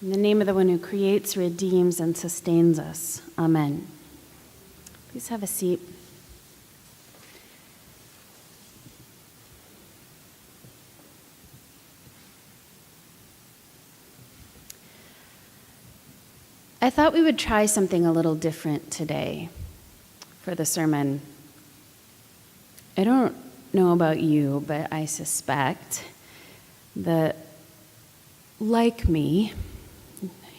In the name of the one who creates, redeems, and sustains us. Amen. Please have a seat. I thought we would try something a little different today for the sermon. I don't know about you, but I suspect that, like me,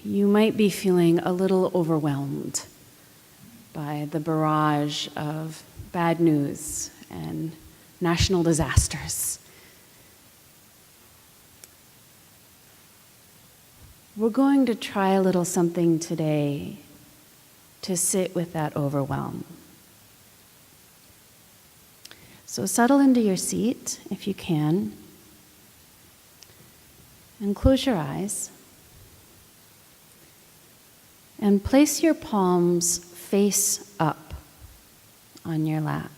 you might be feeling a little overwhelmed by the barrage of bad news and national disasters. We're going to try a little something today to sit with that overwhelm. So settle into your seat if you can, and close your eyes. And place your palms face up on your lap.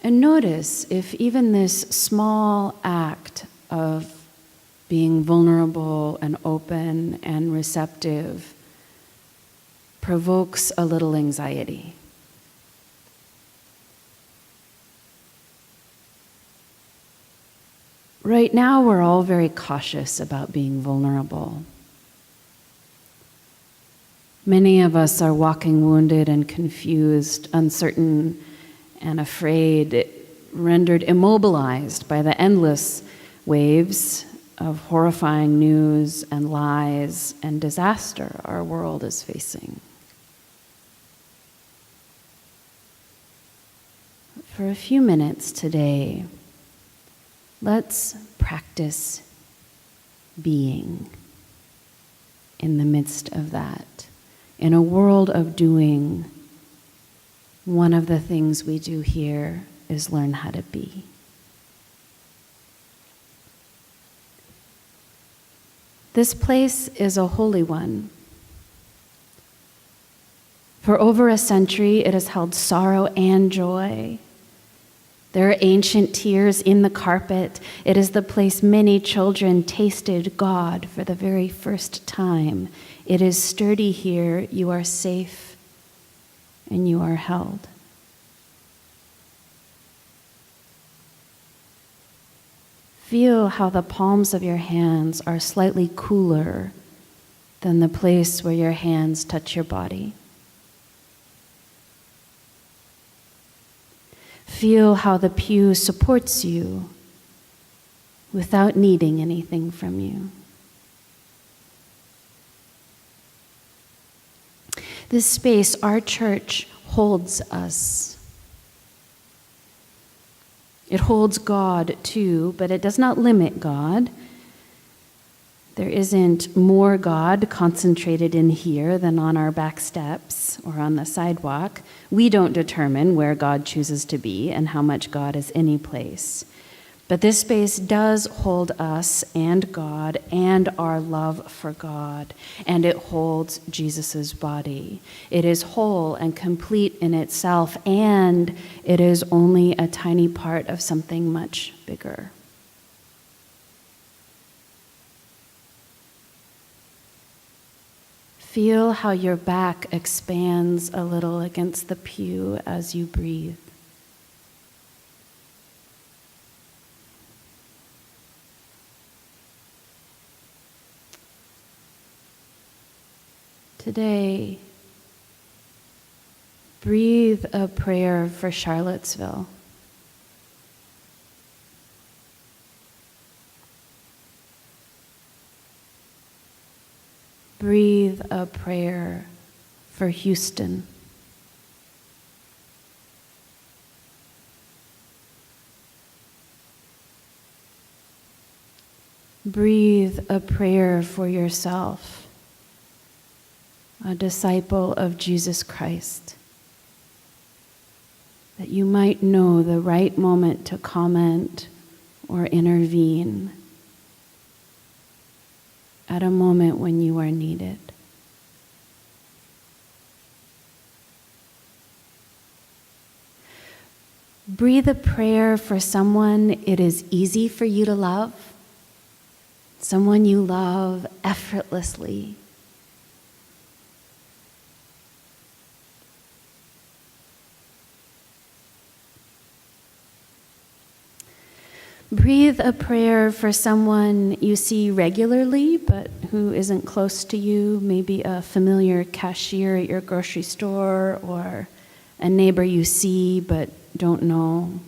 And notice if even this small act of being vulnerable and open and receptive provokes a little anxiety. Right now, we're all very cautious about being vulnerable. Many of us are walking wounded and confused, uncertain and afraid, rendered immobilized by the endless waves of horrifying news and lies and disaster our world is facing. For a few minutes today, let's practice being in the midst of that. In a world of doing, one of the things we do here is learn how to be. This place is a holy one. For over a century, it has held sorrow and joy. There are ancient tears in the carpet. It is the place many children tasted God for the very first time. It is sturdy here. You are safe and you are held. Feel how the palms of your hands are slightly cooler than the place where your hands touch your body. Feel how the pew supports you without needing anything from you. This space, our church, holds us. It holds God too, but it does not limit God. There isn't more God concentrated in here than on our back steps or on the sidewalk. We don't determine where God chooses to be and how much God is any place. But this space does hold us and God and our love for God, and it holds Jesus' body. It is whole and complete in itself, and it is only a tiny part of something much bigger. Feel how your back expands a little against the pew as you breathe. Today, breathe a prayer for Charlottesville. Breathe a prayer for Houston. Breathe a prayer for yourself, a disciple of Jesus Christ, that you might know the right moment to comment or intervene at a moment when you are needed. Breathe a prayer for someone it is easy for you to love, someone you love effortlessly. Breathe a prayer for someone you see regularly, but who isn't close to you, maybe a familiar cashier at your grocery store or a neighbor you see but don't know.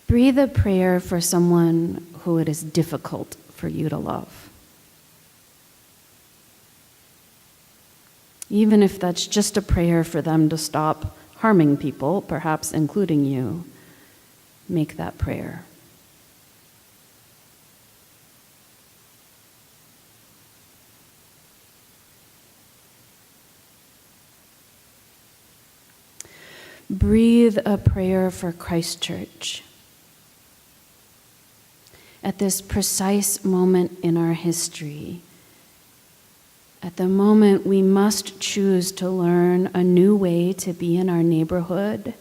Breathe a prayer for someone who it is difficult for you to love. Even if that's just a prayer for them to stop harming people, perhaps including you, make that prayer. Breathe a prayer for Christchurch. At this precise moment in our history, at the moment we must choose to learn a new way to be in our neighborhood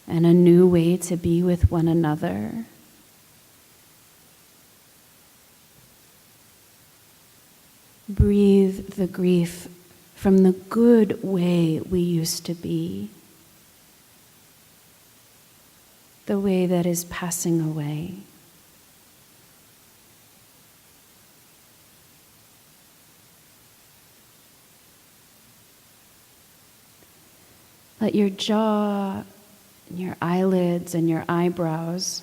and a new way to be with one another. Breathe the grief from the good way we used to be, the way that is passing away. Let your jaw, and your eyelids, and your eyebrows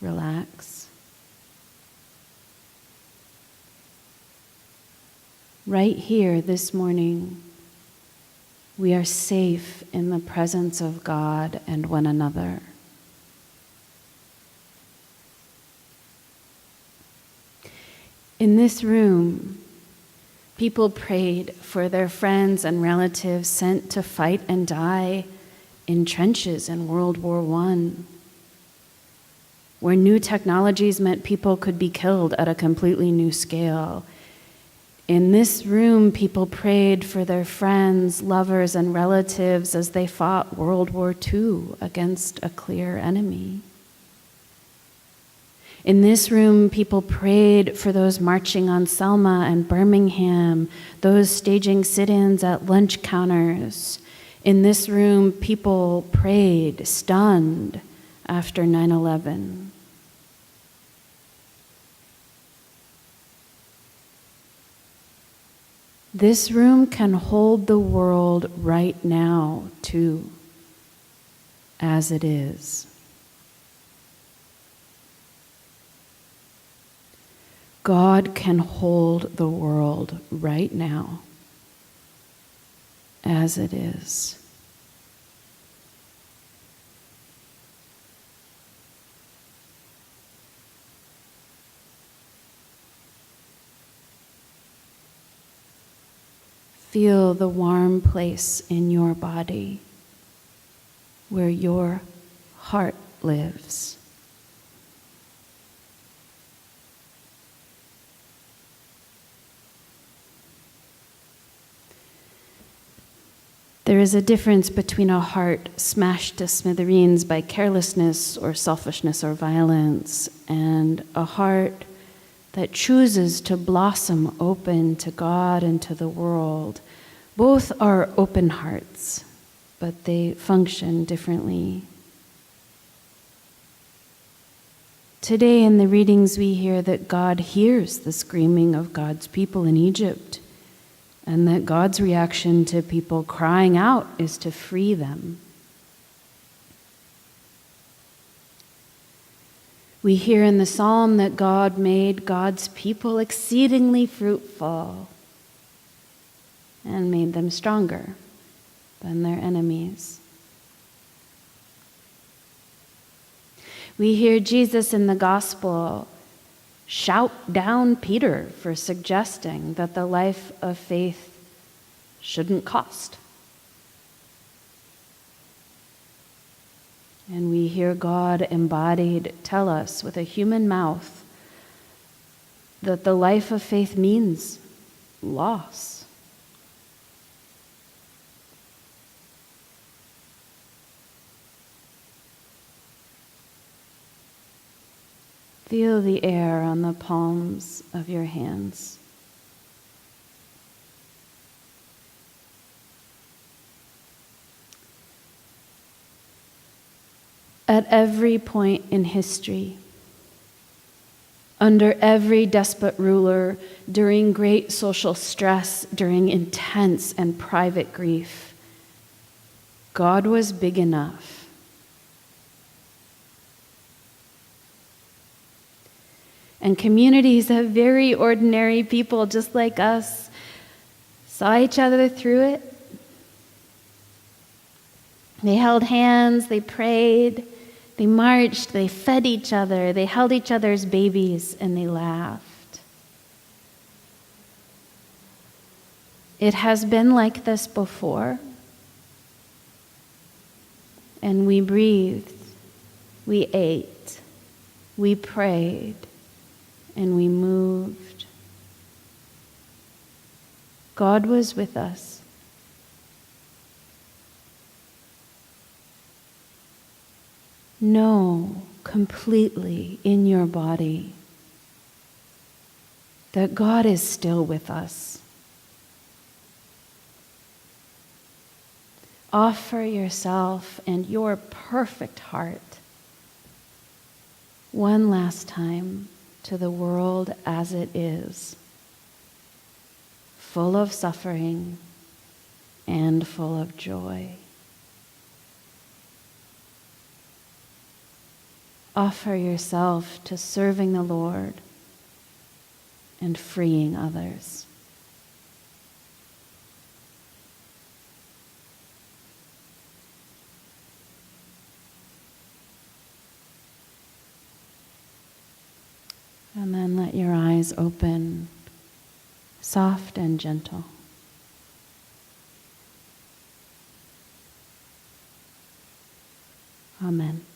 relax. Right here this morning, we are safe in the presence of God and one another. In this room, people prayed for their friends and relatives sent to fight and die in trenches in World War I, where new technologies meant people could be killed at a completely new scale. In this room, people prayed for their friends, lovers, and relatives as they fought World War II against a clear enemy. In this room, people prayed for those marching on Selma and Birmingham, those staging sit-ins at lunch counters. In this room, people prayed, stunned, after 9/11. This room can hold the world right now, too, as it is. God can hold the world right now, as it is. Feel the warm place in your body where your heart lives. There is a difference between a heart smashed to smithereens by carelessness or selfishness or violence and a heart that chooses to blossom open to God and to the world. Both are open hearts, but they function differently. Today in the readings we hear that God hears the screaming of God's people in Egypt, and that God's reaction to people crying out is to free them. We hear in the psalm that God made God's people exceedingly fruitful and made them stronger than their enemies. We hear Jesus in the gospel shout down Peter for suggesting that the life of faith shouldn't cost. And we hear God embodied tell us with a human mouth that the life of faith means loss. Feel the air on the palms of your hands. At every point in history, under every despot ruler, during great social stress, during intense and private grief, God was big enough. And communities of very ordinary people just like us saw each other through it. They held hands, they prayed, they marched, they fed each other, they held each other's babies, and they laughed. It has been like this before. And we breathed, we ate, we prayed, and we moved. God was with us. Know completely in your body that God is still with us. Offer yourself and your perfect heart one last time to the world as it is, full of suffering and full of joy. Offer yourself to serving the Lord and freeing others. And then let your eyes open, soft and gentle. Amen.